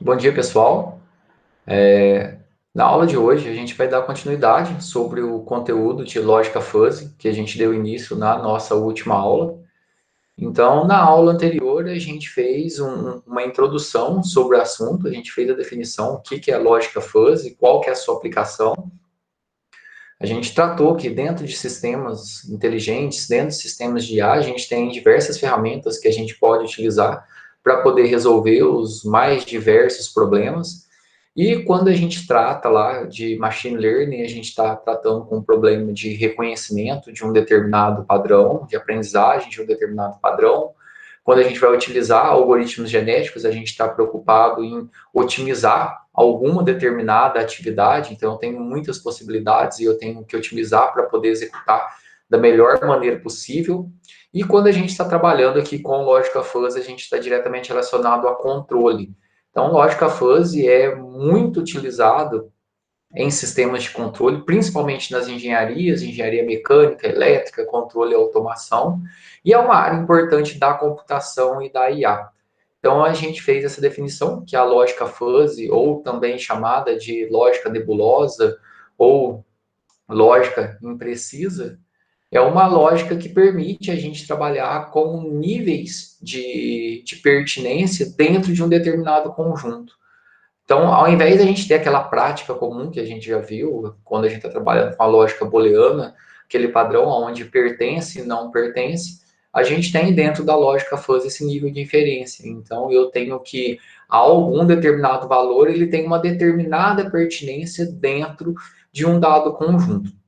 Bom dia, pessoal. Na aula de hoje, a gente vai dar continuidade sobre o conteúdo de lógica fuzzy que a gente deu início na nossa última aula. Então, na aula anterior, a gente fez uma introdução sobre o assunto, a gente fez a definição, o que é lógica fuzzy, qual que é a sua aplicação. A gente tratou que dentro de sistemas inteligentes, dentro de sistemas de IA, a gente tem diversas ferramentas que a gente pode utilizar para poder resolver os mais diversos problemas. E quando a gente trata lá de machine learning, a gente está tratando com um problema de reconhecimento de um determinado padrão, de aprendizagem de um determinado padrão. Quando a gente vai utilizar algoritmos genéticos, a gente está preocupado em otimizar alguma determinada atividade, então eu tenho muitas possibilidades e eu tenho que otimizar para poder executar da melhor maneira possível. E quando a gente está trabalhando aqui com lógica fuzzy, a gente está diretamente relacionado a controle. Então, lógica fuzzy é muito utilizado em sistemas de controle, principalmente nas engenharias, engenharia mecânica, elétrica, controle e automação, e é uma área importante da computação e da IA. Então, a gente fez essa definição, que é a lógica fuzzy, ou também chamada de lógica nebulosa, ou lógica imprecisa, é uma lógica que permite a gente trabalhar com níveis de pertinência dentro de um determinado conjunto. Então, ao invés de a gente ter aquela prática comum que a gente já viu, quando a gente está trabalhando com a lógica booleana, aquele padrão onde pertence e não pertence, a gente tem dentro da lógica fuzzy esse nível de inferência. Então, eu tenho que algum determinado valor, ele tem uma determinada pertinência dentro de um dado conjunto.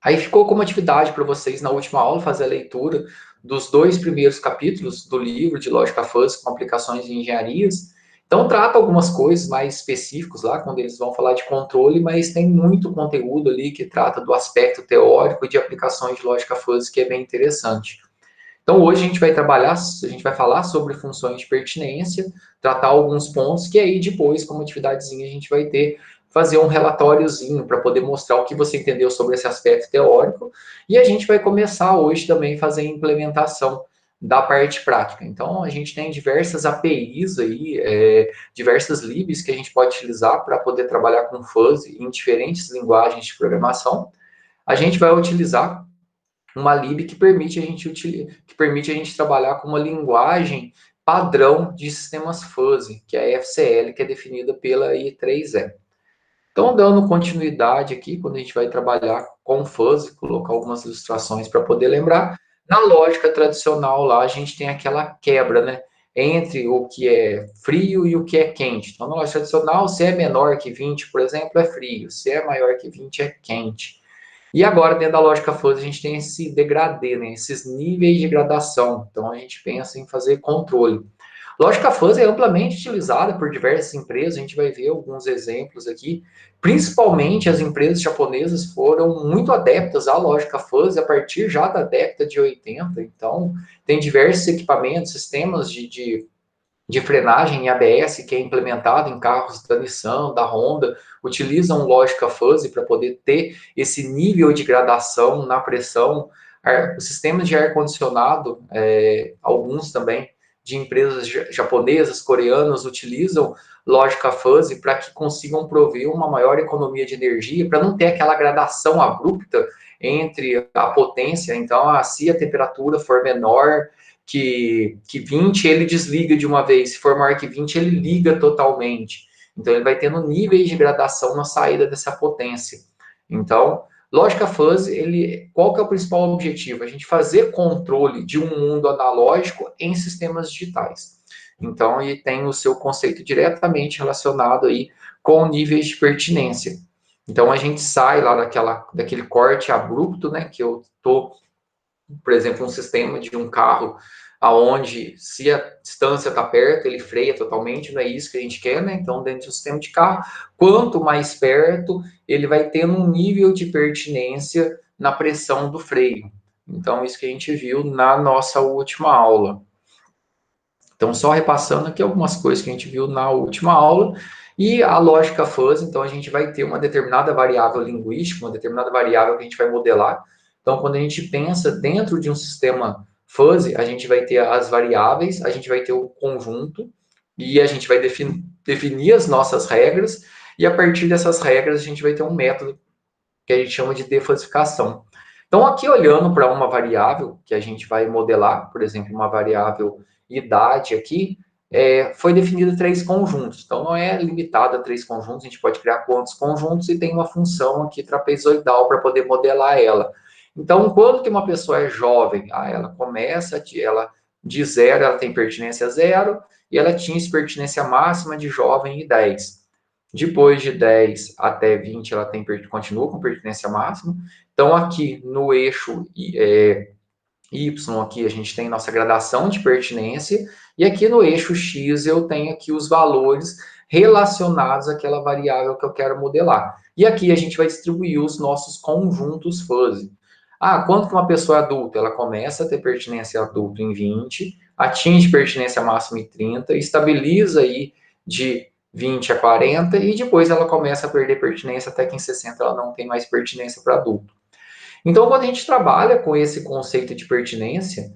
Aí ficou como atividade para vocês na última aula fazer a leitura dos dois primeiros capítulos do livro de Lógica Fuzzy com aplicações em engenharias. Então trata algumas coisas mais específicas lá, quando eles vão falar de controle, mas tem muito conteúdo ali que trata do aspecto teórico e de aplicações de lógica fuzzy que é bem interessante. Então hoje a gente vai trabalhar, a gente vai falar sobre funções de pertinência, tratar alguns pontos que aí depois, como atividadezinha, a gente vai ter fazer um relatóriozinho para poder mostrar o que você entendeu sobre esse aspecto teórico e a gente vai começar hoje também a fazer a implementação da parte prática. Então a gente tem diversas APIs aí, diversas libs que a gente pode utilizar para poder trabalhar com fuzzy em diferentes linguagens de programação. A gente vai utilizar uma lib que permite a gente trabalhar com uma linguagem padrão de sistemas fuzzy, que é a FCL, que é definida pela I3E. Então, dando continuidade aqui, quando a gente vai trabalhar com fuzzy, colocar algumas ilustrações para poder lembrar, na lógica tradicional lá a gente tem aquela quebra, né? Entre o que é frio e o que é quente. Então, na lógica tradicional, se é menor que 20, por exemplo, é frio. Se é maior que 20, é quente. E agora, dentro da lógica fuzzy, a gente tem esse degradê, né? Esses níveis de gradação. Então, a gente pensa em fazer controle. Lógica fuzzy é amplamente utilizada por diversas empresas, a gente vai ver alguns exemplos aqui. Principalmente as empresas japonesas foram muito adeptas à lógica fuzzy a partir já da década de 80. Então, tem diversos equipamentos, sistemas de frenagem em ABS que é implementado em carros da Nissan, da Honda, utilizam lógica fuzzy para poder ter esse nível de gradação na pressão. Os sistemas de ar-condicionado, alguns também de empresas japonesas, coreanas, utilizam lógica fuzzy para que consigam prover uma maior economia de energia, para não ter aquela gradação abrupta entre a potência. Então, se a temperatura for menor que 20 ele desliga de uma vez, se for maior que 20 ele liga totalmente. Então ele vai tendo níveis de gradação na saída dessa potência. Então, lógica fuzzy, qual que é o principal objetivo? A gente fazer controle de um mundo analógico em sistemas digitais. Então, ele tem o seu conceito diretamente relacionado aí com níveis de pertinência. Então, a gente sai lá daquele corte abrupto, né, que eu estou, por exemplo, um sistema de um carro aonde se a distância está perto, ele freia totalmente, não é isso que a gente quer, né? Então, dentro do sistema de carro, quanto mais perto, ele vai ter um nível de pertinência na pressão do freio. Então, isso que a gente viu na nossa última aula. Então, só repassando aqui algumas coisas que a gente viu na última aula. E a lógica fuzzy, então a gente vai ter uma determinada variável linguística, uma determinada variável que a gente vai modelar. Então, quando a gente pensa dentro de um sistema fuzzy, a gente vai ter as variáveis, a gente vai ter o conjunto, e a gente vai definir as nossas regras, e a partir dessas regras a gente vai ter um método que a gente chama de defasificação. Então, aqui olhando para uma variável que a gente vai modelar, por exemplo, uma variável idade aqui, foi definido 3 conjuntos. Então, não é limitado a 3 conjuntos, a gente pode criar quantos conjuntos e tem uma função aqui trapezoidal para poder modelar ela. Então, quando que uma pessoa é jovem? Ela começa, ela de 0, ela tem pertinência 0, e ela atinge pertinência máxima de jovem em 10. Depois de 10 até 20, ela continua com pertinência máxima. Então, aqui no eixo Y, aqui a gente tem nossa gradação de pertinência, e aqui no eixo X eu tenho aqui os valores relacionados àquela variável que eu quero modelar. E aqui a gente vai distribuir os nossos conjuntos fuzzy. Quando que uma pessoa é adulta? Ela começa a ter pertinência adulta em 20, atinge pertinência máxima em 30, estabiliza aí de 20 a 40, e depois ela começa a perder pertinência até que em 60 ela não tem mais pertinência para adulto. Então, quando a gente trabalha com esse conceito de pertinência,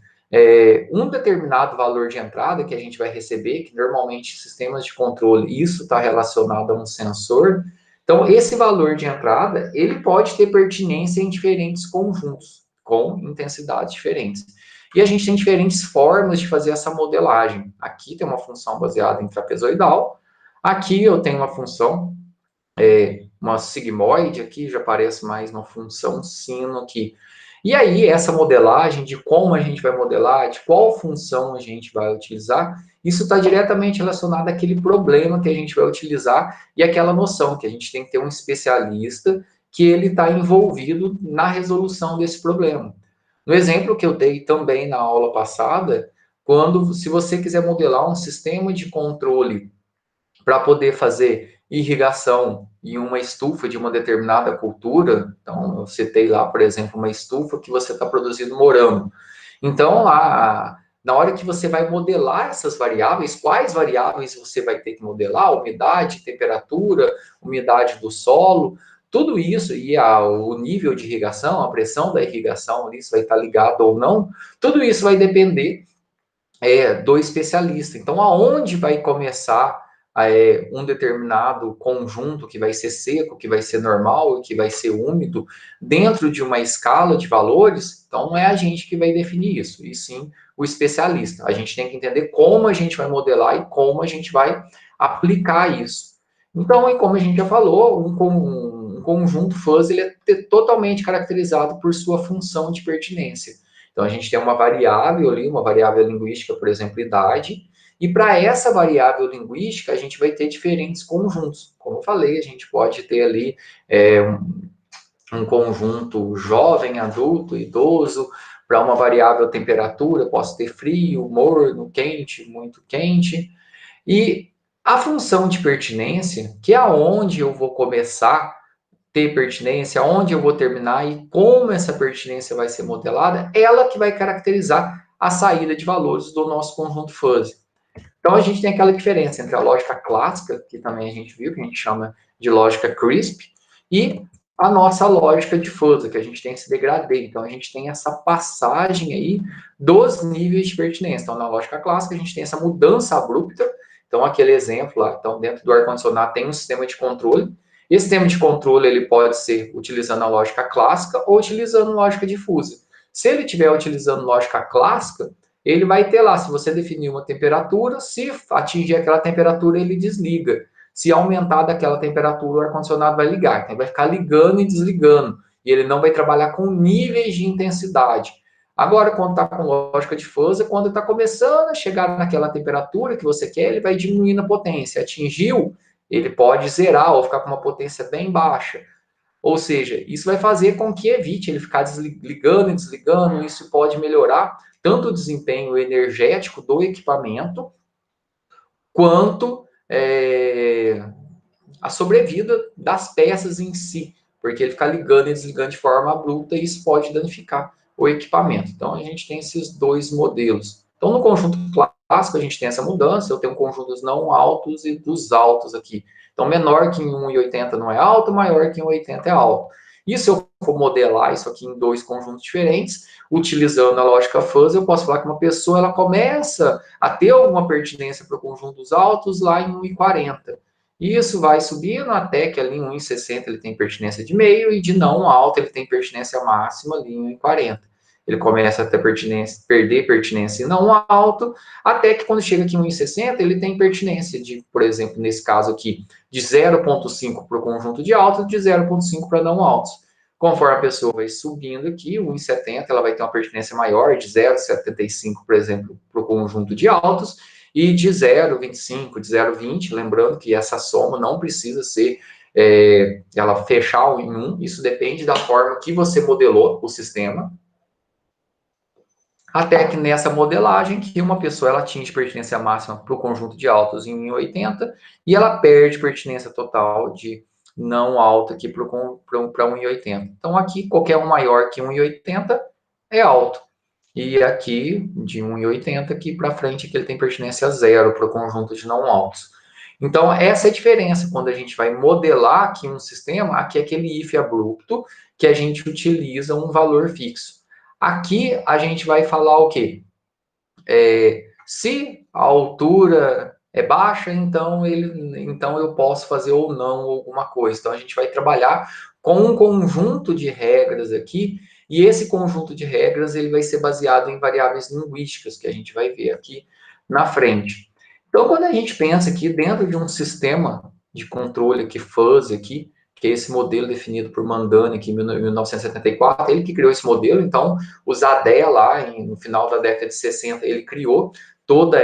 um determinado valor de entrada que a gente vai receber, que normalmente sistemas de controle, isso está relacionado a um sensor. Então, esse valor de entrada, ele pode ter pertinência em diferentes conjuntos, com intensidades diferentes. E a gente tem diferentes formas de fazer essa modelagem. Aqui tem uma função baseada em trapezoidal, aqui eu tenho uma função uma sigmoide aqui, já aparece mais uma função sino aqui. E aí, essa modelagem de como a gente vai modelar, de qual função a gente vai utilizar, isso está diretamente relacionado àquele problema que a gente vai utilizar e aquela noção que a gente tem que ter um especialista que ele está envolvido na resolução desse problema. No exemplo que eu dei também na aula passada, se você quiser modelar um sistema de controle para poder fazer irrigação em uma estufa de uma determinada cultura. Então, eu citei lá, por exemplo, uma estufa que você está produzindo morango. Então, na hora que você vai modelar essas variáveis, quais variáveis você vai ter que modelar? Umidade, temperatura, umidade do solo, tudo isso, e o nível de irrigação, a pressão da irrigação, isso vai estar ligado ou não, tudo isso vai depender do especialista. Então, aonde vai começar um determinado conjunto que vai ser seco, que vai ser normal, que vai ser úmido, dentro de uma escala de valores, então não é a gente que vai definir isso, e sim o especialista. A gente tem que entender como a gente vai modelar e como a gente vai aplicar isso. Então, como a gente já falou, um conjunto fuzzy ele é totalmente caracterizado por sua função de pertinência. Então, a gente tem uma variável ali, uma variável linguística, por exemplo, idade, e para essa variável linguística, a gente vai ter diferentes conjuntos. Como eu falei, a gente pode ter ali um conjunto jovem, adulto, idoso. Para uma variável temperatura, posso ter frio, morno, quente, muito quente. E a função de pertinência, que é aonde eu vou começar ter pertinência, onde eu vou terminar e como essa pertinência vai ser modelada, ela que vai caracterizar a saída de valores do nosso conjunto fuzzy. Então, a gente tem aquela diferença entre a lógica clássica, que também a gente viu, que a gente chama de lógica CRISP, e a nossa lógica de fuzzy, que a gente tem esse degradê. Então, a gente tem essa passagem aí dos níveis de pertinência. Então, na lógica clássica, a gente tem essa mudança abrupta. Então, aquele exemplo lá, então, dentro do ar-condicionado tem um sistema de controle. Esse sistema de controle ele pode ser utilizando a lógica clássica ou utilizando lógica difusa. Se ele estiver utilizando lógica clássica, ele vai ter lá, se você definir uma temperatura, se atingir aquela temperatura, ele desliga. Se aumentar daquela temperatura, o ar-condicionado vai ligar. Então, ele vai ficar ligando e desligando. E ele não vai trabalhar com níveis de intensidade. Agora, quando está com lógica difusa, quando está começando a chegar naquela temperatura que você quer, ele vai diminuindo a potência. Atingiu, ele pode zerar ou ficar com uma potência bem baixa. Ou seja, isso vai fazer com que evite ele ficar ligando e desligando. Isso pode melhorar tanto o desempenho energético do equipamento, quanto a sobrevida das peças em si, porque ele ficar ligando e desligando de forma abrupta e isso pode danificar o equipamento. Então, a gente tem esses dois modelos. Então, no conjunto clássico, a gente tem essa mudança, eu tenho conjuntos não altos e dos altos aqui. Então, menor que em 1,80 não é alto, maior que em 1,80 é alto. E se eu for modelar isso aqui em dois conjuntos diferentes, utilizando a lógica fuzzy, eu posso falar que uma pessoa ela começa a ter alguma pertinência para conjuntos altos lá em 1,40. E isso vai subindo até que ali em 1,60 ele tem pertinência de meio e de não alto ele tem pertinência máxima ali em 1,40. Ele começa a ter pertinência, perder pertinência em não alto, até que quando chega aqui em 1,60 ele tem pertinência de, por exemplo, nesse caso aqui, de 0,5 para o conjunto de altos, de 0,5 para não altos. Conforme a pessoa vai subindo aqui, 1,70 ela vai ter uma pertinência maior, de 0,75, por exemplo, para o conjunto de altos, e de 0,25, de 0,20, lembrando que essa soma não precisa ser ela fechar em 1, isso depende da forma que você modelou o sistema, até que nessa modelagem que uma pessoa ela atinge pertinência máxima para o conjunto de altos em 1,80 e ela perde pertinência total de não alta aqui para 1,80. Então aqui qualquer um maior que 1,80 é alto. E aqui de 1,80 aqui para frente que ele tem pertinência zero para o conjunto de não altos. Então essa é a diferença quando a gente vai modelar aqui um sistema, aqui é aquele if abrupto que a gente utiliza um valor fixo. Aqui a gente vai falar o quê? Se a altura é baixa, então eu posso fazer ou não alguma coisa. Então a gente vai trabalhar com um conjunto de regras aqui, e esse conjunto de regras ele vai ser baseado em variáveis linguísticas, que a gente vai ver aqui na frente. Então, quando a gente pensa aqui dentro de um sistema de controle aqui, fuzzy aqui, que é esse modelo definido por Mandani aqui em 1974, ele que criou esse modelo, então o Zadeh lá no final da década de 60, ele criou toda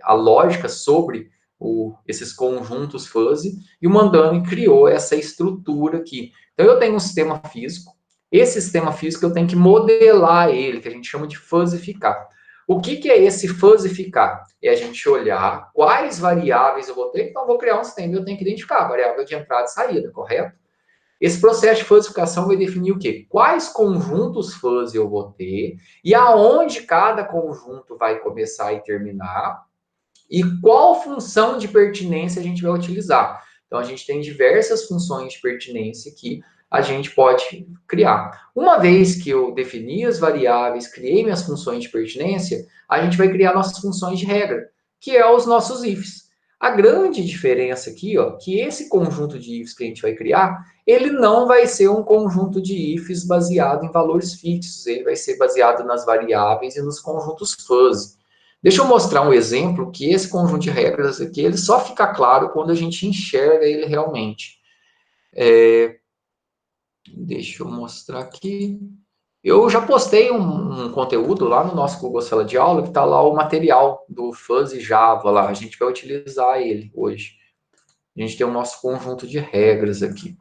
a lógica sobre esses conjuntos fuzzy, e o Mandani criou essa estrutura aqui. Então eu tenho um sistema físico, esse sistema físico eu tenho que modelar ele, que a gente chama de fuzzificar. O que é esse fuzzificar? É a gente olhar quais variáveis eu vou ter, então eu vou criar um sistema e eu tenho que identificar a variável de entrada e saída, correto? Esse processo de fuzzificação vai definir o quê? Quais conjuntos fuzzy eu vou ter e aonde cada conjunto vai começar e terminar e qual função de pertinência a gente vai utilizar. Então, a gente tem diversas funções de pertinência que a gente pode criar. Uma vez que eu defini as variáveis, criei minhas funções de pertinência, a gente vai criar nossas funções de regra, que é os nossos ifs. A grande diferença aqui, ó, que esse conjunto de ifs que a gente vai criar, ele não vai ser um conjunto de ifs baseado em valores fixos, ele vai ser baseado nas variáveis e nos conjuntos fuzzy. Deixa eu mostrar um exemplo que esse conjunto de regras aqui, ele só fica claro quando a gente enxerga ele realmente. Deixa eu mostrar aqui. Eu já postei um conteúdo lá no nosso Google Sala de Aula, que está lá o material do Fuzzy Java lá. A gente vai utilizar ele hoje. A gente tem o nosso conjunto de regras aqui.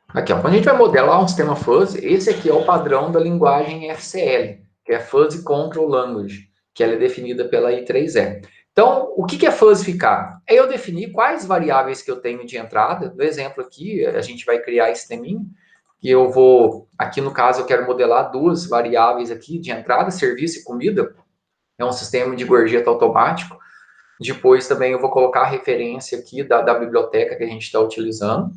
Aqui, ó, quando a gente vai modelar um sistema fuzzy, esse aqui é o padrão da linguagem FCL, que é Fuzzy Control Language, que ela é definida pela I3E. Então, o que é fuzzificar? É eu definir quais variáveis que eu tenho de entrada. No exemplo aqui, a gente vai criar esse teminho, que eu vou, aqui no caso, eu quero modelar duas variáveis aqui de entrada, serviço e comida. É um sistema de gorjeta automático. Depois também eu vou colocar a referência aqui da biblioteca que a gente está utilizando.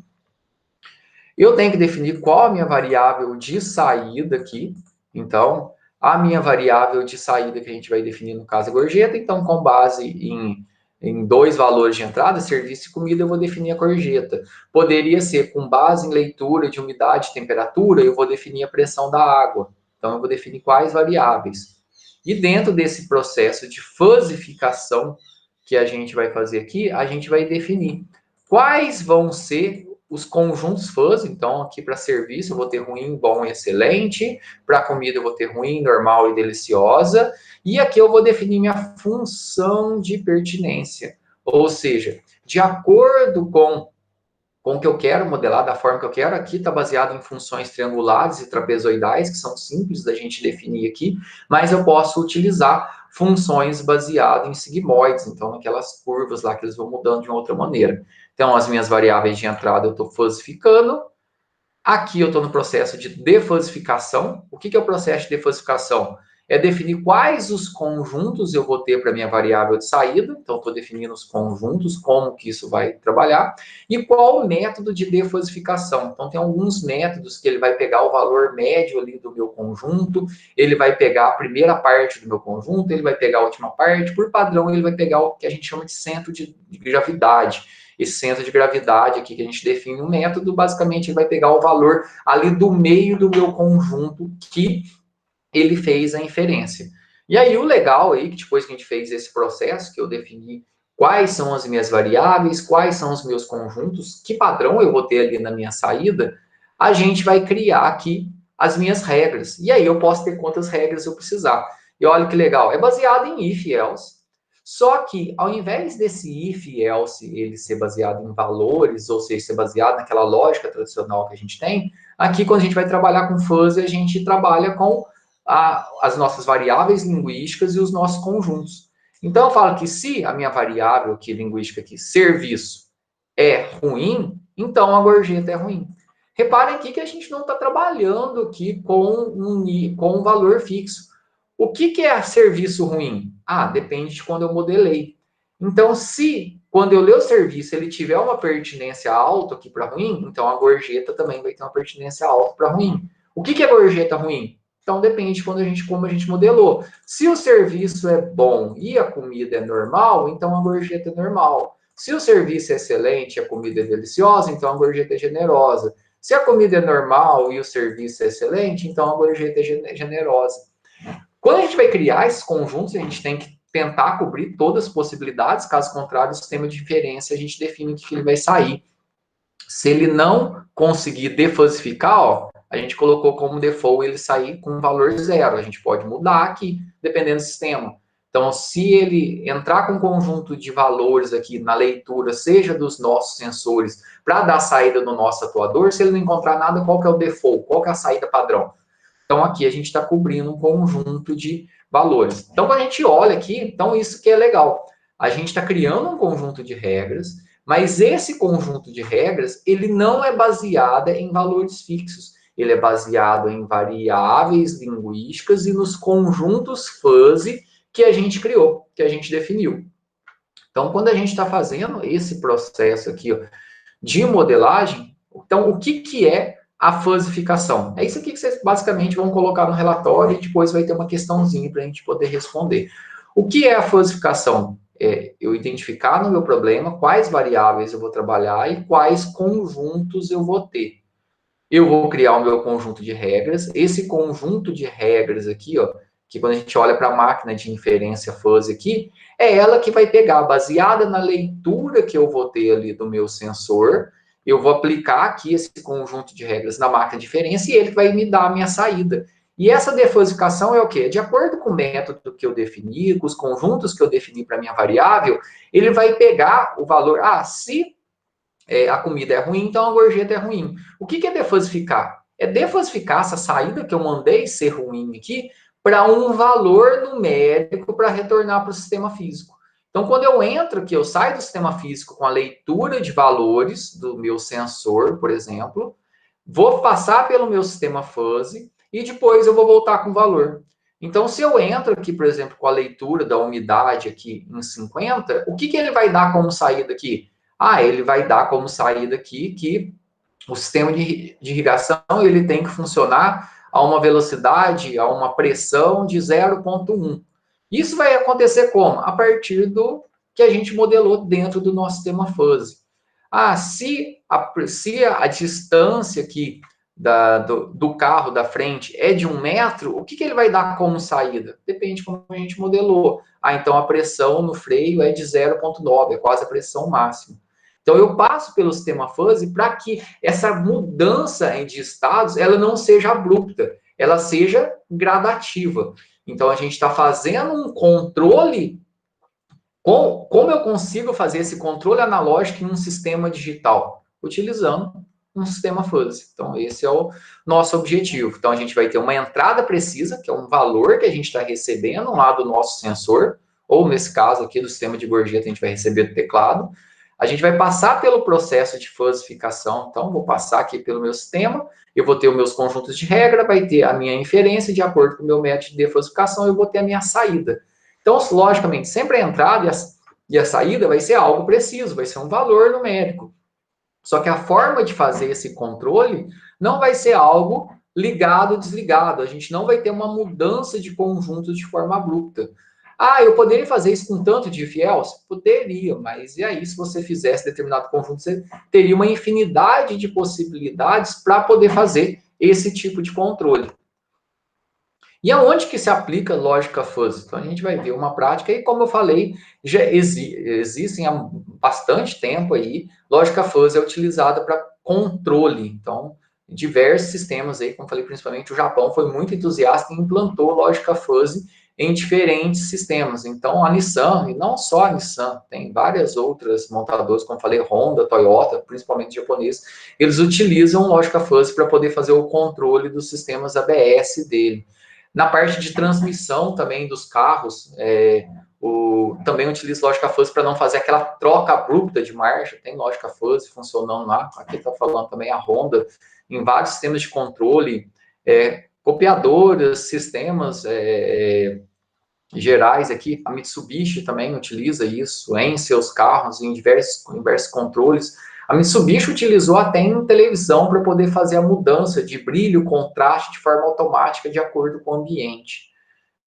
Eu tenho que definir qual a minha variável de saída aqui. Então, a minha variável de saída que a gente vai definir no caso é gorjeta. Então, com base em dois valores de entrada, serviço e comida, eu vou definir a gorjeta. Poderia ser com base em leitura de umidade e temperatura, eu vou definir a pressão da água. Então, eu vou definir quais variáveis. E dentro desse processo de fuzzificação que a gente vai fazer aqui, a gente vai definir quais vão ser os conjuntos fuzzy. Então, aqui para serviço eu vou ter ruim, bom e excelente. Para comida eu vou ter ruim, normal e deliciosa. E aqui eu vou definir minha função de pertinência. Ou seja, de acordo com o que eu quero modelar, da forma que eu quero, aqui está baseado em funções triangulares e trapezoidais, que são simples da gente definir aqui, mas eu posso utilizar funções baseadas em sigmoides, então aquelas curvas lá que eles vão mudando de uma outra maneira. Então, as minhas variáveis de entrada eu estou fuzzificando. Aqui eu estou no processo de defuzzificação. O que é o processo de defuzzificação? é definir quais os conjuntos eu vou ter para minha variável de saída, então estou definindo os conjuntos, como que isso vai trabalhar, e qual o método de defosificação. Então tem alguns métodos que ele vai pegar o valor médio ali do meu conjunto, ele vai pegar a primeira parte do meu conjunto, ele vai pegar a última parte, por padrão ele vai pegar o que a gente chama de centro de gravidade. Esse centro de gravidade aqui que a gente define um método, basicamente ele vai pegar o valor ali do meio do meu conjunto que ele fez a inferência. E aí o legal aí, que depois que a gente fez esse processo, que eu defini quais são as minhas variáveis, quais são os meus conjuntos, que padrão eu vou ter ali na minha saída, a gente vai criar aqui as minhas regras. E aí eu posso ter quantas regras eu precisar. E olha que legal, é baseado em if e else. Só que, ao invés desse if e else ele ser baseado em valores, ou seja, ser baseado naquela lógica tradicional que a gente tem, aqui quando a gente vai trabalhar com fuzzy, a gente trabalha com as nossas variáveis linguísticas e os nossos conjuntos. Então, eu falo que se a minha variável aqui, linguística aqui, serviço, é ruim, então a gorjeta é ruim. Reparem aqui que a gente não está trabalhando aqui com um valor fixo. O que é serviço ruim? Depende de quando eu modelei. Então, se quando eu ler o serviço ele tiver uma pertinência alta aqui para ruim, então a gorjeta também vai ter uma pertinência alta para ruim. O que é gorjeta ruim? Então depende de como a gente modelou. Se o serviço é bom e a comida é normal, então a gorjeta é normal. Se o serviço é excelente e a comida é deliciosa, então a gorjeta é generosa. Se a comida é normal e o serviço é excelente, então a gorjeta é generosa. Quando a gente vai criar esses conjuntos, a gente tem que tentar cobrir todas as possibilidades, caso contrário, o sistema de inferência a gente define o que ele vai sair. Se ele não conseguir defosificar, a gente colocou como default ele sair com um valor zero. A gente pode mudar aqui, dependendo do sistema. Então, se ele entrar com um conjunto de valores aqui na leitura, seja dos nossos sensores, para dar saída no nosso atuador, se ele não encontrar nada, qual que é o default? Qual que é a saída padrão? Então, aqui a gente está cobrindo um conjunto de valores. Então, quando a gente olha aqui, então isso que é legal. A gente está criando um conjunto de regras, mas esse conjunto de regras, ele não é baseado em valores fixos. Ele é baseado em variáveis linguísticas e nos conjuntos fuzzy que a gente criou, que a gente definiu. Então, quando a gente está fazendo esse processo aqui de modelagem, então o que é a fuzzificação? É isso aqui que vocês basicamente vão colocar no relatório e depois vai ter uma questãozinha para a gente poder responder. O que é a fuzzificação? É eu identificar no meu problema quais variáveis eu vou trabalhar e quais conjuntos eu vou ter. Eu vou criar o meu conjunto de regras. Esse conjunto de regras aqui, que quando a gente olha para a máquina de inferência fuzzy aqui, é ela que vai pegar, baseada na leitura que eu vou ter ali do meu sensor, eu vou aplicar aqui esse conjunto de regras na máquina de inferência e ele vai me dar a minha saída. E essa defosificação é o quê? De acordo com o método que eu defini, com os conjuntos que eu defini para minha variável, ele vai pegar o valor, se a comida é ruim, então a gorjeta é ruim. O que é defosificar? É defosificar essa saída que eu mandei ser ruim aqui para um valor numérico para retornar para o sistema físico. Então, quando eu entro aqui, eu saio do sistema físico com a leitura de valores do meu sensor, por exemplo, vou passar pelo meu sistema fuzzy e depois eu vou voltar com o valor. Então, se eu entro aqui, por exemplo, com a leitura da umidade aqui em 50, o que ele vai dar como saída aqui? Ele vai dar como saída aqui que o sistema de irrigação ele tem que funcionar a uma velocidade, a uma pressão de 0,1. Isso vai acontecer como? A partir do que a gente modelou dentro do nosso sistema fuzzy. Se a distância aqui do carro da frente é de 1 metro, o que ele vai dar como saída? Depende de como a gente modelou. Então a pressão no freio é de 0,9, é quase a pressão máxima. Então eu passo pelo sistema fuzzy para que essa mudança de estados ela não seja abrupta, ela seja gradativa. Então a gente está fazendo um controle. Como eu consigo fazer esse controle analógico em um sistema digital? Utilizando um sistema fuzzy. Então, esse é o nosso objetivo. Então, a gente vai ter uma entrada precisa, que é um valor que a gente está recebendo lá do nosso sensor, ou nesse caso aqui do sistema de gorjeta, a gente vai receber do teclado. A gente vai passar pelo processo de fuzzificação. Então, vou passar aqui pelo meu sistema, eu vou ter os meus conjuntos de regra, vai ter a minha inferência, de acordo com o meu método de fuzzificação, eu vou ter a minha saída. Então, logicamente, sempre a entrada e a saída vai ser algo preciso, vai ser um valor numérico. Só que a forma de fazer esse controle não vai ser algo ligado ou desligado. A gente não vai ter uma mudança de conjunto de forma abrupta. Ah, eu poderia fazer isso com tanto de fiéis? Poderia, mas e aí se você fizesse determinado conjunto, você teria uma infinidade de possibilidades para poder fazer esse tipo de controle. E aonde que se aplica lógica fuzzy? Então, a gente vai ver uma prática e, como eu falei, já existem há bastante tempo aí, lógica fuzzy é utilizada para controle. Então, diversos sistemas aí, como eu falei, principalmente o Japão foi muito entusiasta e implantou lógica fuzzy em diferentes sistemas. Então, a Nissan, e não só a Nissan, tem várias outras montadoras, como eu falei, Honda, Toyota, principalmente japonês, eles utilizam lógica fuzzy para poder fazer o controle dos sistemas ABS dele. Na parte de transmissão também dos carros, também utilizo lógica fuzzy para não fazer aquela troca abrupta de marcha. Tem lógica fuzzy funcionando lá. Aqui está falando também a Honda, em vários sistemas de controle, copiadoras, sistemas gerais aqui. A Mitsubishi também utiliza isso em seus carros, em diversos controles. A Mitsubishi utilizou até em televisão para poder fazer a mudança de brilho, contraste de forma automática de acordo com o ambiente.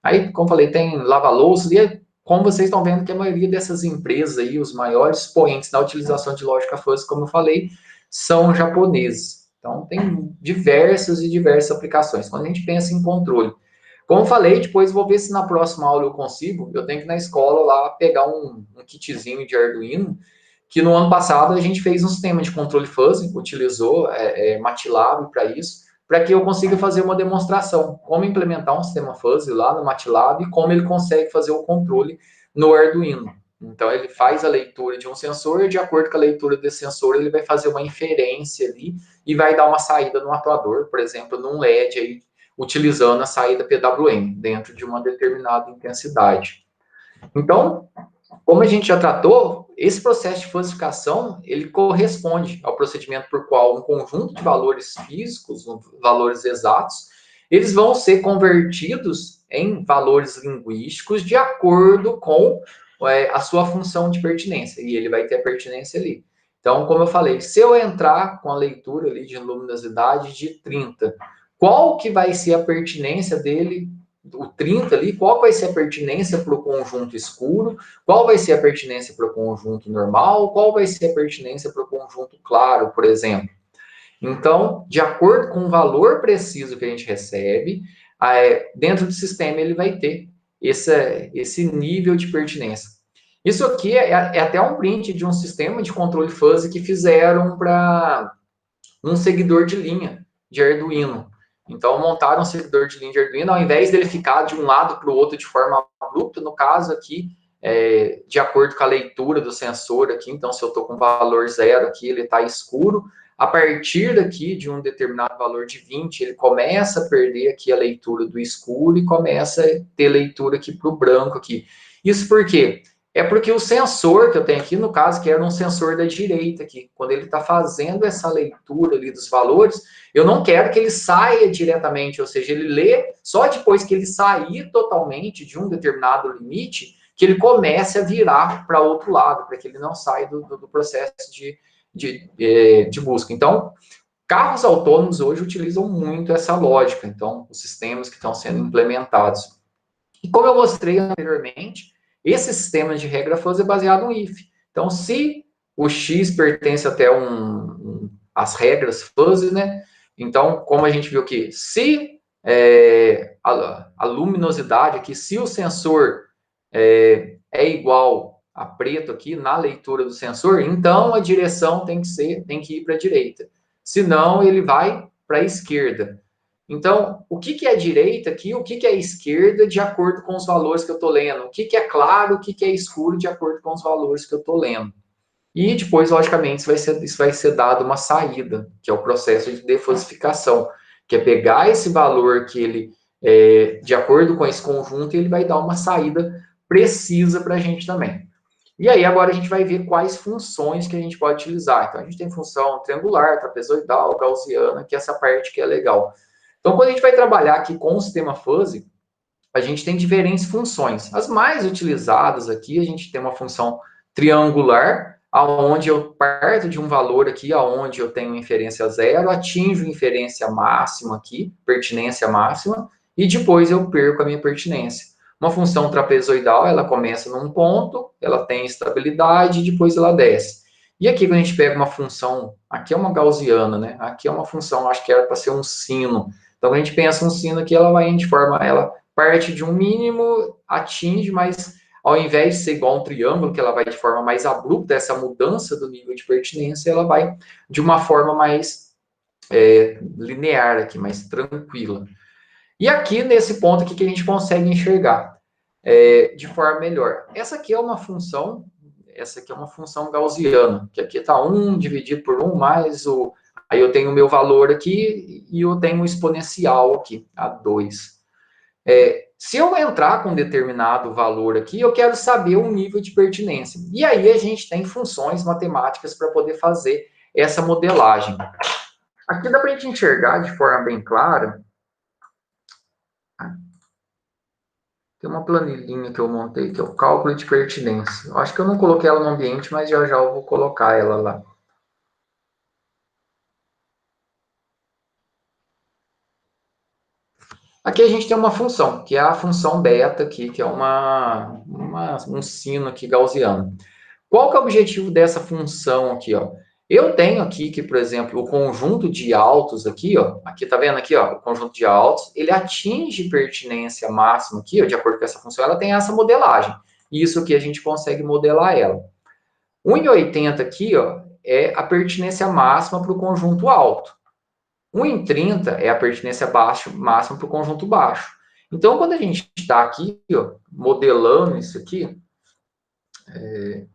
Aí, como falei, tem lava-louças e como vocês estão vendo que a maioria dessas empresas aí, os maiores expoentes na utilização de lógica fuzzy, como eu falei, são japoneses. Então, tem diversas e diversas aplicações. Quando a gente pensa em controle, como eu falei, depois vou ver se na próxima aula eu consigo. Eu tenho que ir na escola lá pegar um kitzinho de Arduino, que no ano passado a gente fez um sistema de controle fuzzy, utilizou MATLAB para isso, para que eu consiga fazer uma demonstração, como implementar um sistema fuzzy lá no MATLAB e como ele consegue fazer o controle no Arduino. Então, ele faz a leitura de um sensor e, de acordo com a leitura desse sensor, ele vai fazer uma inferência ali e vai dar uma saída no atuador, por exemplo, num LED aí, utilizando a saída PWM, dentro de uma determinada intensidade. Então, como a gente já tratou, esse processo de fuzzificação, ele corresponde ao procedimento por qual um conjunto de valores físicos, valores exatos, eles vão ser convertidos em valores linguísticos de acordo com a sua função de pertinência, e ele vai ter a pertinência ali. Então, como eu falei, se eu entrar com a leitura ali de luminosidade de 30, qual que vai ser a pertinência dele, o 30 ali, qual vai ser a pertinência para o conjunto escuro, qual vai ser a pertinência para o conjunto normal, qual vai ser a pertinência para o conjunto claro, por exemplo. Então, de acordo com o valor preciso que a gente recebe, dentro do sistema ele vai ter esse nível de pertinência. Isso aqui é até um print de um sistema de controle fuzzy que fizeram para um seguidor de linha de Arduino. Então, montaram um seguidor de linha de Arduino, ao invés dele ficar de um lado para o outro de forma abrupta, no caso aqui, de acordo com a leitura do sensor aqui, então, se eu estou com valor 0 aqui, ele está escuro, a partir daqui, de um determinado valor de 20, ele começa a perder aqui a leitura do escuro e começa a ter leitura aqui para o branco aqui. Isso por quê? É porque o sensor que eu tenho aqui, no caso, que era um sensor da direita aqui, quando ele está fazendo essa leitura ali dos valores, eu não quero que ele saia diretamente, ou seja, ele lê só depois que ele sair totalmente de um determinado limite, que ele comece a virar para outro lado, para que ele não saia do processo de busca. Então, carros autônomos hoje utilizam muito essa lógica, então, os sistemas que estão sendo implementados. E como eu mostrei anteriormente, esse sistema de regra fuzzy é baseado no if. Então, se o x pertence até as regras fuzzy, né? Então, como a gente viu aqui, se a luminosidade aqui, se o sensor é igual a preto aqui na leitura do sensor, então a direção tem que ir para a direita. Senão, ele vai para a esquerda. Então, o que é direita aqui, o que é esquerda, de acordo com os valores que eu estou lendo? O que é claro, o que é escuro, de acordo com os valores que eu estou lendo? E depois, logicamente, isso vai ser dado uma saída, que é o processo de defuzzificação, que é pegar esse valor que ele, de acordo com esse conjunto, ele vai dar uma saída precisa para a gente também. E aí, agora a gente vai ver quais funções que a gente pode utilizar. Então, a gente tem função triangular, trapezoidal, gaussiana, que é essa parte que é legal. Então, quando a gente vai trabalhar aqui com o sistema fuzzy, a gente tem diferentes funções. As mais utilizadas aqui, a gente tem uma função triangular, aonde eu parto de um valor aqui, aonde eu tenho inferência zero, atinjo inferência máxima aqui, pertinência máxima, e depois eu perco a minha pertinência. Uma função trapezoidal, ela começa num ponto, ela tem estabilidade, e depois ela desce. E aqui, quando a gente pega uma função, aqui é uma gaussiana, né? Aqui é uma função, acho que era para ser um sino. Então, quando a gente pensa um sino aqui, ela vai de forma, ela parte de um mínimo, atinge, mas ao invés de ser igual a um triângulo, que ela vai de forma mais abrupta, essa mudança do nível de pertinência, ela vai de uma forma mais linear aqui, mais tranquila. E aqui, nesse ponto aqui que a gente consegue enxergar de forma melhor. Essa aqui é uma função gaussiana, que aqui está 1 dividido por 1 mais o... Aí eu tenho o meu valor aqui e eu tenho o exponencial aqui, a 2. Se eu entrar com um determinado valor aqui, eu quero saber o nível de pertinência. E aí a gente tem funções matemáticas para poder fazer essa modelagem. Aqui dá para a gente enxergar de forma bem clara. Tem uma planilhinha que eu montei, que é o cálculo de pertinência. Eu acho que eu não coloquei ela no ambiente, mas já já eu vou colocar ela lá. Aqui a gente tem uma função, que é a função beta aqui, que é um sino aqui gaussiano. Qual que é o objetivo dessa função aqui, ó? Eu tenho aqui que, por exemplo, o conjunto de altos aqui, ó, aqui tá vendo aqui, ó, o conjunto de altos, ele atinge pertinência máxima aqui, ó, de acordo com essa função, ela tem essa modelagem. Isso aqui a gente consegue modelar ela. 1,80 aqui, ó, é a pertinência máxima para o conjunto alto. 1,30 é a pertinência máxima para o conjunto baixo. Então, quando a gente está aqui, ó, modelando isso aqui, deixa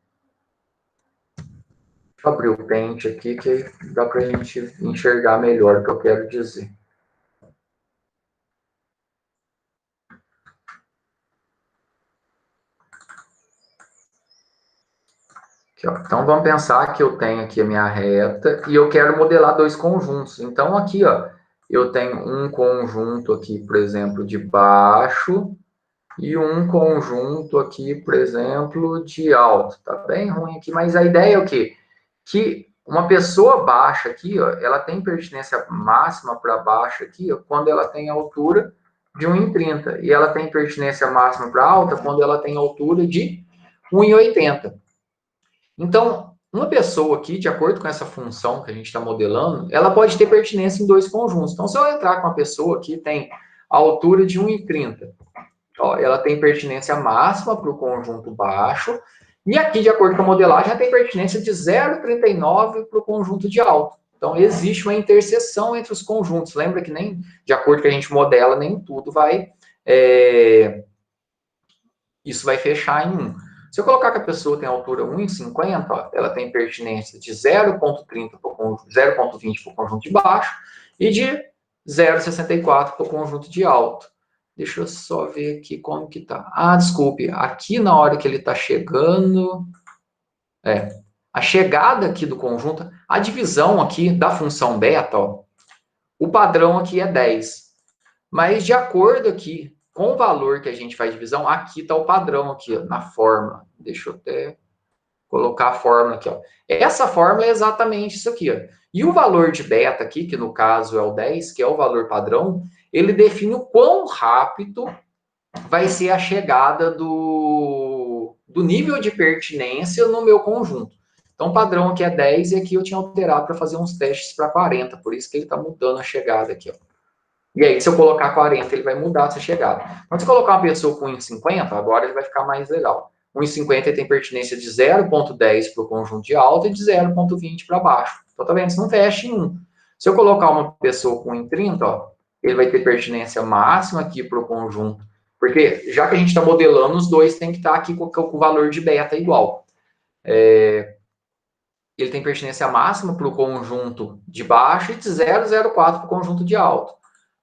eu abrir o Paint aqui, que dá para a gente enxergar melhor o que eu quero dizer. Aqui, ó. Então, vamos pensar que eu tenho aqui a minha reta e eu quero modelar dois conjuntos. Então, aqui, ó, eu tenho um conjunto aqui, por exemplo, de baixo e um conjunto aqui, por exemplo, de alto. Tá bem ruim aqui, mas a ideia é o quê? Que uma pessoa baixa aqui, ó, ela tem pertinência máxima para baixo aqui, ó, quando ela tem altura de 1,30. E ela tem pertinência máxima para alta quando ela tem altura de 1,80. Então, uma pessoa aqui, de acordo com essa função que a gente está modelando, ela pode ter pertinência em dois conjuntos. Então, se eu entrar com uma pessoa que tem a altura de 1,30, ó, ela tem pertinência máxima para o conjunto baixo, e aqui, de acordo com a modelagem, ela tem pertinência de 0,39 para o conjunto de alto. Então, existe uma interseção entre os conjuntos. Lembra que nem, de acordo com que a gente modela, nem tudo vai... isso vai fechar em 1. Se eu colocar que a pessoa tem altura 1,50, ó, ela tem pertinência de 0,30 para o conjunto, 0,20 para o conjunto de baixo e de 0,64 para o conjunto de alto. Deixa eu só ver aqui como que tá. Ah, desculpe, aqui na hora que ele está chegando... a chegada aqui do conjunto, a divisão aqui da função beta, ó, o padrão aqui é 10. Mas de acordo aqui com o valor que a gente faz divisão, aqui está o padrão aqui, ó, na fórmula. Deixa eu até colocar a fórmula aqui, ó. Essa fórmula é exatamente isso aqui, ó. E o valor de beta aqui, que no caso é o 10, que é o valor padrão, ele define o quão rápido vai ser a chegada do nível de pertinência no meu conjunto. Então, o padrão aqui é 10 e aqui eu tinha alterado para fazer uns testes para 40, por isso que ele está mudando a chegada aqui, ó. E aí, se eu colocar 40, ele vai mudar essa chegada. Mas se eu colocar uma pessoa com 1,50, agora ele vai ficar mais legal. 1,50 tem pertinência de 0,10 para o conjunto de alto e de 0,20 para baixo. Então, tá vendo? Isso não fecha em 1. Se eu colocar uma pessoa com 1,30, ó, ele vai ter pertinência máxima aqui para o conjunto. Porque, já que a gente está modelando, os dois tem que estar aqui com o valor de beta igual. Ele tem pertinência máxima para o conjunto de baixo e de 0,04 para o conjunto de alto.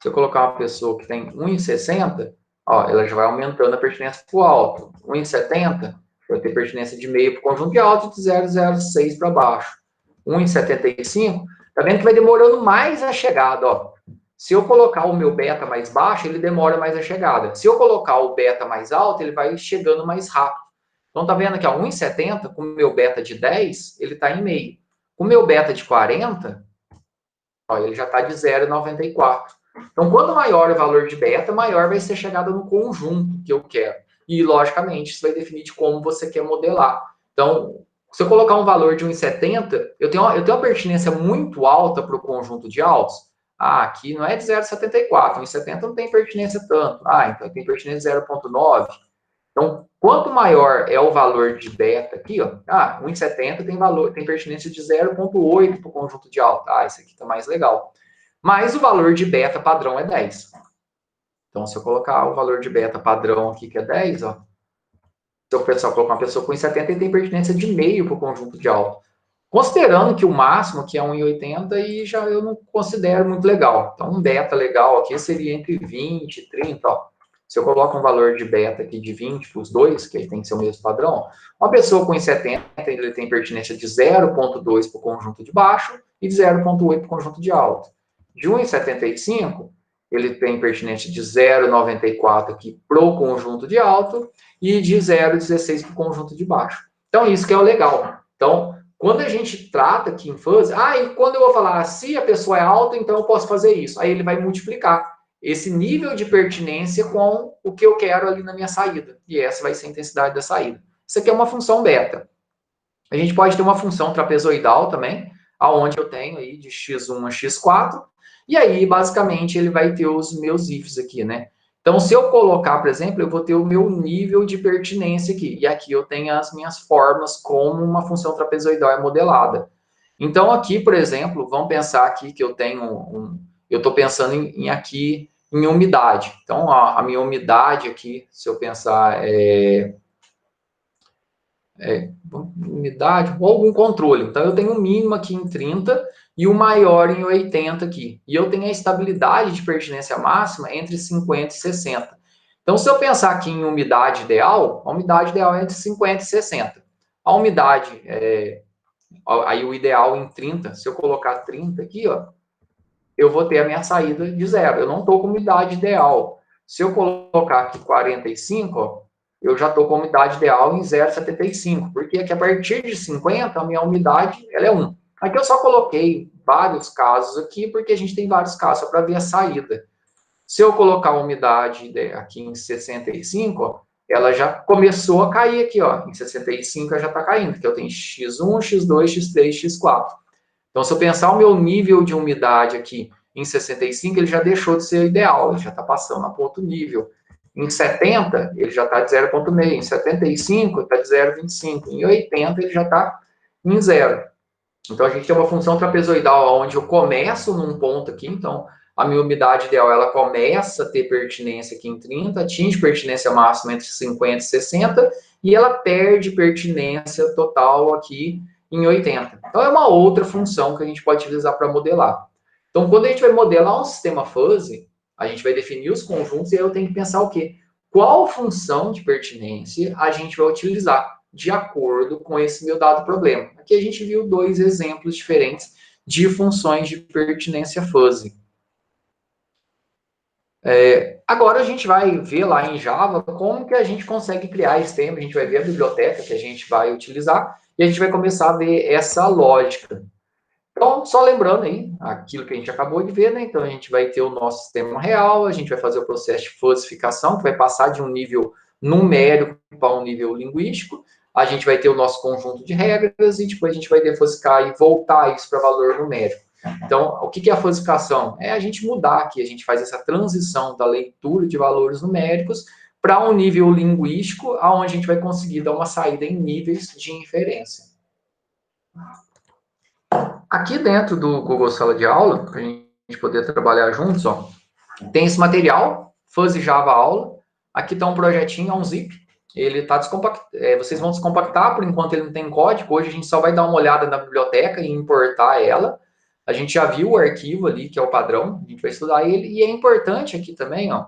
Se eu colocar uma pessoa que tem 1,60, ó, ela já vai aumentando a pertinência para o alto. 1,70, vai ter pertinência de meio para o conjunto de alto e de 0,06 para baixo. 1,75, tá vendo que vai demorando mais a chegada, ó. Se eu colocar o meu beta mais baixo, ele demora mais a chegada. Se eu colocar o beta mais alto, ele vai chegando mais rápido. Então, tá vendo aqui, ó, 1,70 com o meu beta de 10, ele está em meio. Com o meu beta de 40, ó, ele já está de 0,94. Então, quanto maior o valor de beta, maior vai ser a chegada no conjunto que eu quero. E, logicamente, isso vai definir de como você quer modelar. Então, se eu colocar um valor de 1,70, eu tenho uma pertinência muito alta para o conjunto de altos. Ah, aqui não é de 0,74, 1,70 não tem pertinência tanto. Ah, então tem pertinência de 0,9. Então, quanto maior é o valor de beta aqui, ó, 1,70 tem pertinência de 0,8 para o conjunto de alto. Ah, esse aqui está mais legal. Mas o valor de beta padrão é 10. Então, se eu colocar o valor de beta padrão aqui, que é 10, ó, se eu colocar uma pessoa com 1,70, ele tem pertinência de meio para o conjunto de alto. Considerando que o máximo aqui é 1,80 e já eu não considero muito legal. Então, um beta legal aqui seria entre 20 e 30, ó. Se eu coloco um valor de beta aqui de 20 para os dois, que aí tem que ser o mesmo padrão, uma pessoa com 1,70, ele tem pertinência de 0,2 para o conjunto de baixo e de 0,8 para o conjunto de alto. De 1,75, ele tem pertinência de 0,94 aqui para o conjunto de alto e de 0,16 para o conjunto de baixo. Então, isso que é o legal. Então, quando a gente trata aqui em fuzzy, e quando eu vou falar, se a pessoa é alta, então eu posso fazer isso. Aí ele vai multiplicar esse nível de pertinência com o que eu quero ali na minha saída. E essa vai ser a intensidade da saída. Isso aqui é uma função beta. A gente pode ter uma função trapezoidal também, aonde eu tenho aí de x1 a x4, e aí, basicamente, ele vai ter os meus ifs aqui, né? Então, se eu colocar, por exemplo, eu vou ter o meu nível de pertinência aqui. E aqui eu tenho as minhas formas como uma função trapezoidal é modelada. Então, aqui, por exemplo, vamos pensar aqui que eu tenho eu estou pensando aqui em umidade. Então, a minha umidade aqui, se eu pensar umidade ou algum controle. Então, eu tenho o mínimo aqui em 30 e o maior em 80 aqui. E eu tenho a estabilidade de pertinência máxima entre 50 e 60. Então, se eu pensar aqui em umidade ideal, a umidade ideal é entre 50 e 60. A umidade, aí o ideal em 30, se eu colocar 30 aqui, ó, eu vou ter a minha saída de zero. Eu não estou com umidade ideal. Se eu colocar aqui 45, ó, eu já estou com a umidade ideal em 0,75, porque aqui a partir de 50, a minha umidade ela é 1. Aqui eu só coloquei vários casos aqui, porque a gente tem vários casos para ver a saída. Se eu colocar a umidade aqui em 65, ó, ela já começou a cair aqui, ó. Em 65 ela já está caindo, porque eu tenho x1, x2, x3, x4. Então, se eu pensar o meu nível de umidade aqui em 65, ele já deixou de ser ideal, ele já está passando para outro nível. Em 70, ele já está de 0,5. Em 75, está de 0,25. Em 80, ele já está em zero. Então, a gente tem uma função trapezoidal onde eu começo num ponto aqui. Então, a minha umidade ideal, ela começa a ter pertinência aqui em 30, atinge pertinência máxima entre 50 e 60, e ela perde pertinência total aqui em 80. Então, é uma outra função que a gente pode utilizar para modelar. Então, quando a gente vai modelar um sistema fuzzy, a gente vai definir os conjuntos e aí eu tenho que pensar o quê? Qual função de pertinência a gente vai utilizar de acordo com esse meu dado problema? Aqui a gente viu dois exemplos diferentes de funções de pertinência fuzzy. Agora a gente vai ver lá em Java como que a gente consegue criar esse tema, a gente vai ver a biblioteca que a gente vai utilizar e a gente vai começar a ver essa lógica. Então, só lembrando aí, aquilo que a gente acabou de ver, né? Então, a gente vai ter o nosso sistema real, a gente vai fazer o processo de fuzzificação, que vai passar de um nível numérico para um nível linguístico, a gente vai ter o nosso conjunto de regras e depois a gente vai defuscar e voltar isso para valor numérico. Então, o que é a fuzzificação? É a gente mudar aqui, a gente faz essa transição da leitura de valores numéricos para um nível linguístico, onde a gente vai conseguir dar uma saída em níveis de inferência. Aqui dentro do Google Sala de Aula, para a gente poder trabalhar juntos, ó, tem esse material, Fuzzy Java Aula. Aqui está um projetinho, é um zip. Ele está vocês vão descompactar, por enquanto ele não tem código. Hoje a gente só vai dar uma olhada na biblioteca e importar ela. A gente já viu o arquivo ali, que é o padrão, a gente vai estudar ele. E é importante aqui também, ó,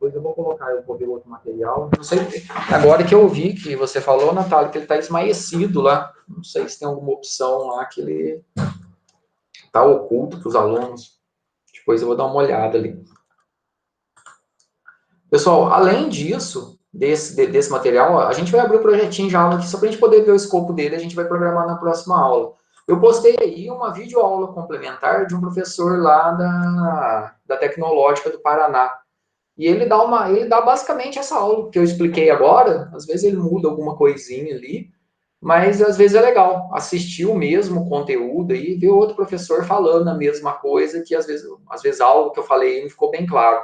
Depois eu vou colocar, eu vou ver outro material. Não sei, agora que eu vi que você falou, Natália, que ele está esmaecido lá. Não sei se tem alguma opção lá que ele está oculto para os alunos. Depois eu vou dar uma olhada ali. Pessoal, além disso, desse material, a gente vai abrir o projetinho Java aqui só para a gente poder ver o escopo dele, a gente vai programar na próxima aula. Eu postei aí uma videoaula complementar de um professor lá da Tecnológica do Paraná. E ele dá basicamente essa aula que eu expliquei agora, às vezes ele muda alguma coisinha ali, mas às vezes é legal assistir o mesmo conteúdo e ver outro professor falando a mesma coisa, que às vezes algo que eu falei não ficou bem claro.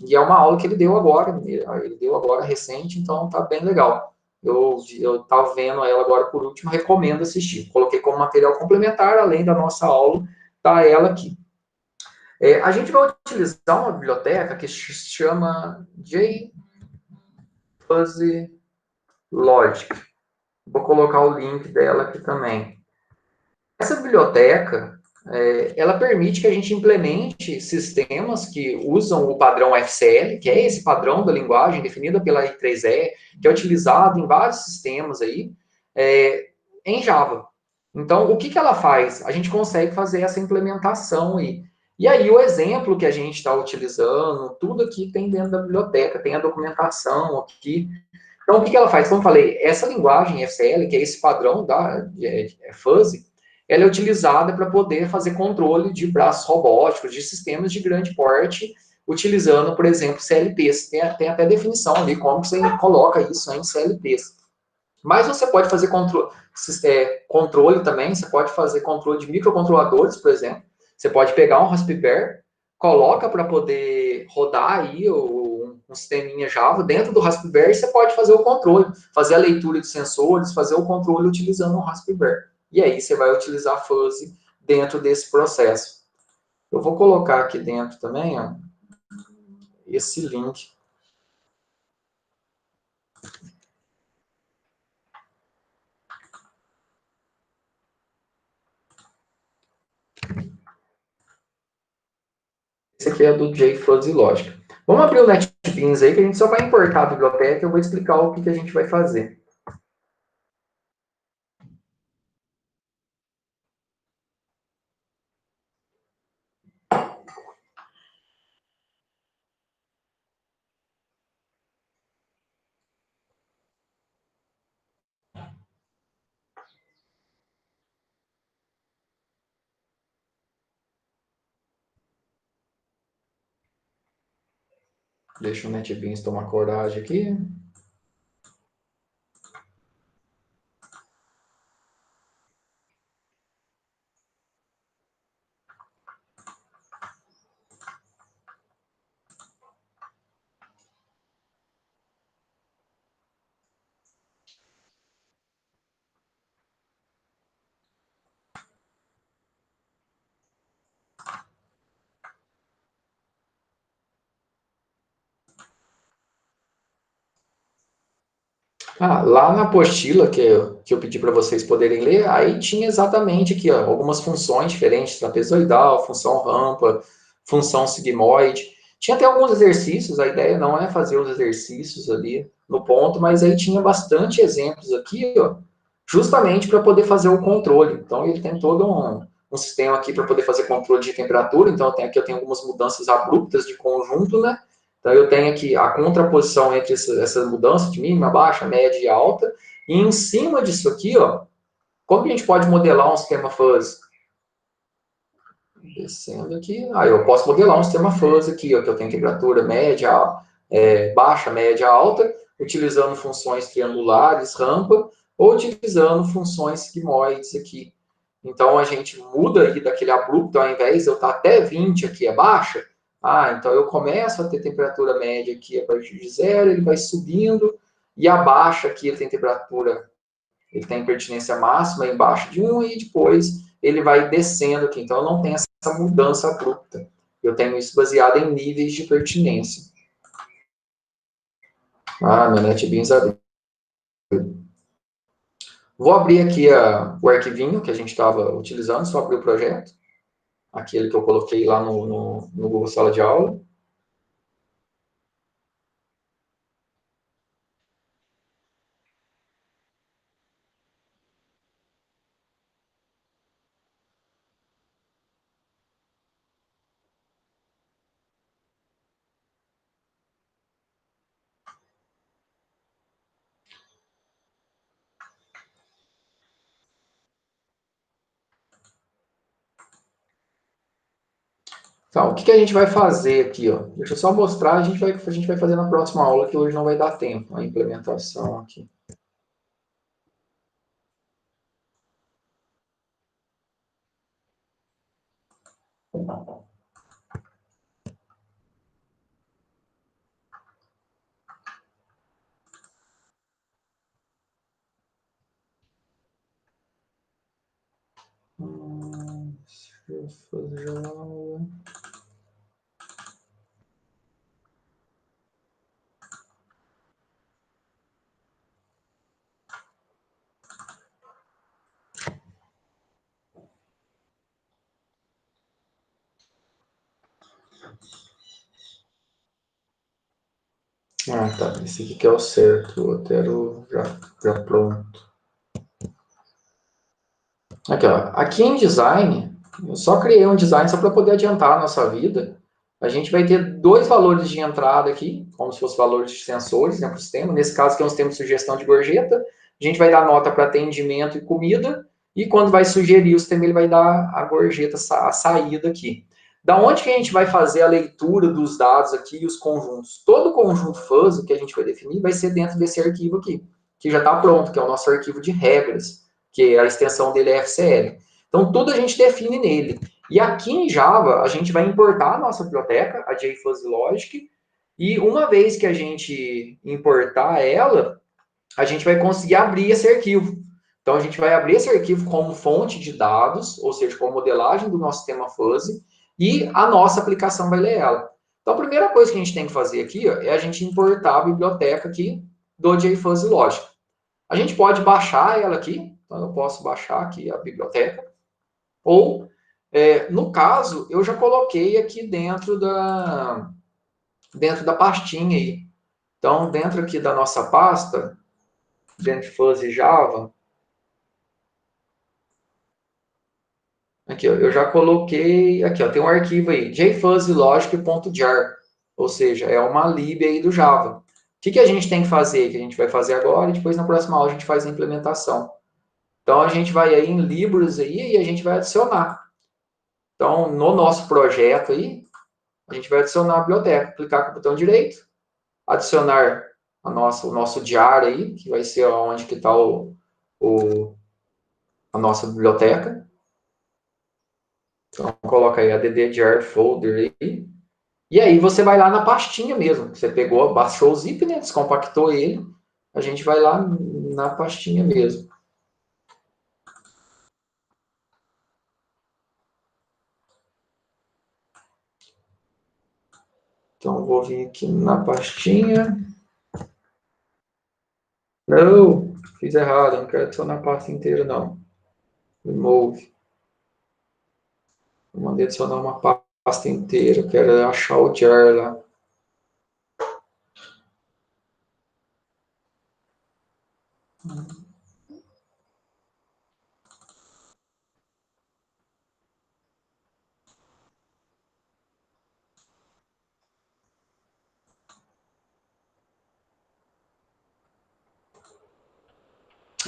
E é uma aula que ele deu agora recente, então tá bem legal. Eu tava vendo ela agora por último, recomendo assistir. Coloquei como material complementar, além da nossa aula, tá ela aqui. A gente vai utilizar uma biblioteca que se chama JFuzzy Logic. Vou colocar o link dela aqui também. Essa biblioteca, ela permite que a gente implemente sistemas que usam o padrão FCL, que é esse padrão da linguagem definida pela I3E, que é utilizado em vários sistemas aí, em Java. Então, o que ela faz? A gente consegue fazer essa implementação aí. E aí, o exemplo que a gente está utilizando, tudo aqui tem dentro da biblioteca, tem a documentação aqui. Então, o que ela faz? Como eu falei, essa linguagem FCL, que é esse padrão da fuzzy, ela é utilizada para poder fazer controle de braços robóticos, de sistemas de grande porte, utilizando, por exemplo, CLPs. Tem até definição ali, como você coloca isso em CLPs. Mas você pode fazer controle também, você pode fazer controle de microcontroladores, por exemplo. Você pode pegar um Raspberry, coloca para poder rodar aí um sisteminha Java dentro do Raspberry, você pode fazer o controle, fazer a leitura de sensores, fazer o controle utilizando um Raspberry. E aí você vai utilizar a fuzzy dentro desse processo. Eu vou colocar aqui dentro também, ó, esse link. Esse aqui é do JFuzzy Logic. Vamos abrir o NetBeans aí, que a gente só vai importar a biblioteca e eu vou explicar o que a gente vai fazer. Deixa o NetBeans tomar coragem aqui. Lá na apostila que eu pedi para vocês poderem ler, aí tinha exatamente aqui, ó, algumas funções diferentes, trapezoidal, função rampa, função sigmoide. Tinha até alguns exercícios, a ideia não é fazer os exercícios ali no ponto, mas aí tinha bastante exemplos aqui, ó, justamente para poder fazer o controle. Então, ele tem todo um sistema aqui para poder fazer controle de temperatura, então eu tenho algumas mudanças abruptas de conjunto, né? Então, eu tenho aqui a contraposição entre essa mudança de mínima, baixa, média e alta. E em cima disso aqui, ó, como que a gente pode modelar um sistema fuzzy? Descendo aqui. Eu posso modelar um sistema fuzzy aqui, ó, que eu tenho temperatura média, baixa, média, alta, utilizando funções triangulares, rampa, ou utilizando funções sigmoides aqui. Então, a gente muda aí daquele abrupto, ao invés de eu estar até 20 aqui é baixa, então eu começo a ter temperatura média aqui a partir de 0, ele vai subindo, e a baixa aqui ele tem temperatura, ele tem pertinência máxima embaixo de 1, e depois ele vai descendo aqui. Então, eu não tenho essa mudança abrupta. Eu tenho isso baseado em níveis de pertinência. Meu NetBeans abriu. Vou abrir aqui o arquivinho que a gente estava utilizando, só abrir o projeto. Aquele que eu coloquei lá no Google Sala de Aula. Então, o que a gente vai fazer aqui, ó? Deixa eu só mostrar, a gente vai fazer na próxima aula, que hoje não vai dar tempo, a implementação aqui. Deixa eu fazer a aula. Ah, tá. Esse aqui que é o certo. O outro era o já pronto. Aqui, ó. Aqui em design, eu só criei um design só para poder adiantar a nossa vida. A gente vai ter dois valores de entrada aqui, como se fossem valores de sensores, né, para o sistema. Nesse caso, que é um sistema de sugestão de gorjeta. A gente vai dar nota para atendimento e comida. E quando vai sugerir o sistema, ele vai dar a gorjeta, a saída aqui. Da onde que a gente vai fazer a leitura dos dados aqui e os conjuntos? Todo o conjunto fuzzy que a gente vai definir vai ser dentro desse arquivo aqui, que já está pronto, que é o nosso arquivo de regras, que a extensão dele é FCL. Então, tudo a gente define nele. E aqui em Java, a gente vai importar a nossa biblioteca, a JFuzzy Logic, e uma vez que a gente importar ela, a gente vai conseguir abrir esse arquivo. Então, a gente vai abrir esse arquivo como fonte de dados, ou seja, com a modelagem do nosso sistema fuzzy, e a nossa aplicação vai ler ela. Então, a primeira coisa que a gente tem que fazer aqui ó, é a gente importar a biblioteca aqui do JFuzzy Logic. A gente pode baixar ela aqui, então eu posso baixar aqui a biblioteca, ou, no caso, eu já coloquei aqui dentro da pastinha aí. Então, dentro aqui da nossa pasta, dentro de Fuzzy Java, aqui, ó, eu já coloquei, aqui, ó, tem um arquivo aí, jfuzzylogic.jar, ou seja, é uma lib aí do Java. O que a gente tem que fazer? Que a gente vai fazer agora e depois na próxima aula a gente faz a implementação. Então, a gente vai aí em libras aí e a gente vai adicionar. Então, no nosso projeto aí, a gente vai adicionar a biblioteca. Clicar com o botão direito, adicionar o nosso jar aí, que vai ser onde que está a nossa biblioteca. Então, coloca aí add jar folder aí. E aí você vai lá na pastinha mesmo. Você pegou, baixou o zip, né? Descompactou ele. A gente vai lá na pastinha mesmo. Então, vou vir aqui na pastinha. Não, fiz errado. Eu não quero adicionar a pasta inteira, não. Remove. Eu mandei adicionar uma pasta inteira. Eu quero achar o jar lá.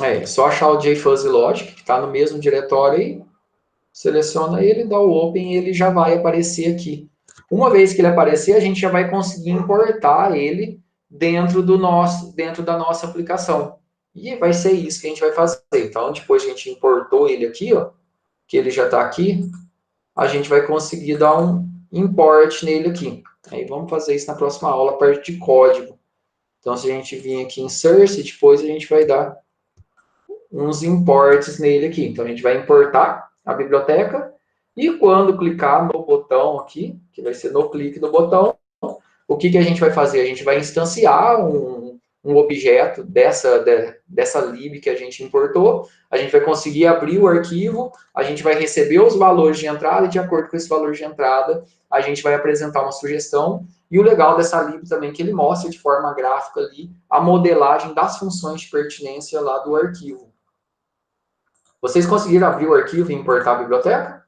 É só achar o JFuzzy Logic, que está no mesmo diretório aí. Seleciona ele, dá o Open e ele já vai aparecer aqui. Uma vez que ele aparecer, a gente já vai conseguir importar ele dentro da nossa aplicação. E vai ser isso que a gente vai fazer. Então, depois que a gente importou ele aqui, ó, que ele já está aqui, a gente vai conseguir dar um import nele aqui. Aí vamos fazer isso na próxima aula, a parte de código. Então, se a gente vir aqui em Source, depois a gente vai dar uns imports nele aqui. Então, a gente vai importar a biblioteca e quando clicar no botão aqui, que vai ser no clique do botão, o que a gente vai fazer? A gente vai instanciar um objeto dessa lib que a gente importou, a gente vai conseguir abrir o arquivo, a gente vai receber os valores de entrada e de acordo com esse valor de entrada, a gente vai apresentar uma sugestão. E o legal dessa lib também é que ele mostra de forma gráfica ali a modelagem das funções de pertinência lá do arquivo. Vocês conseguiram abrir o arquivo e importar a biblioteca?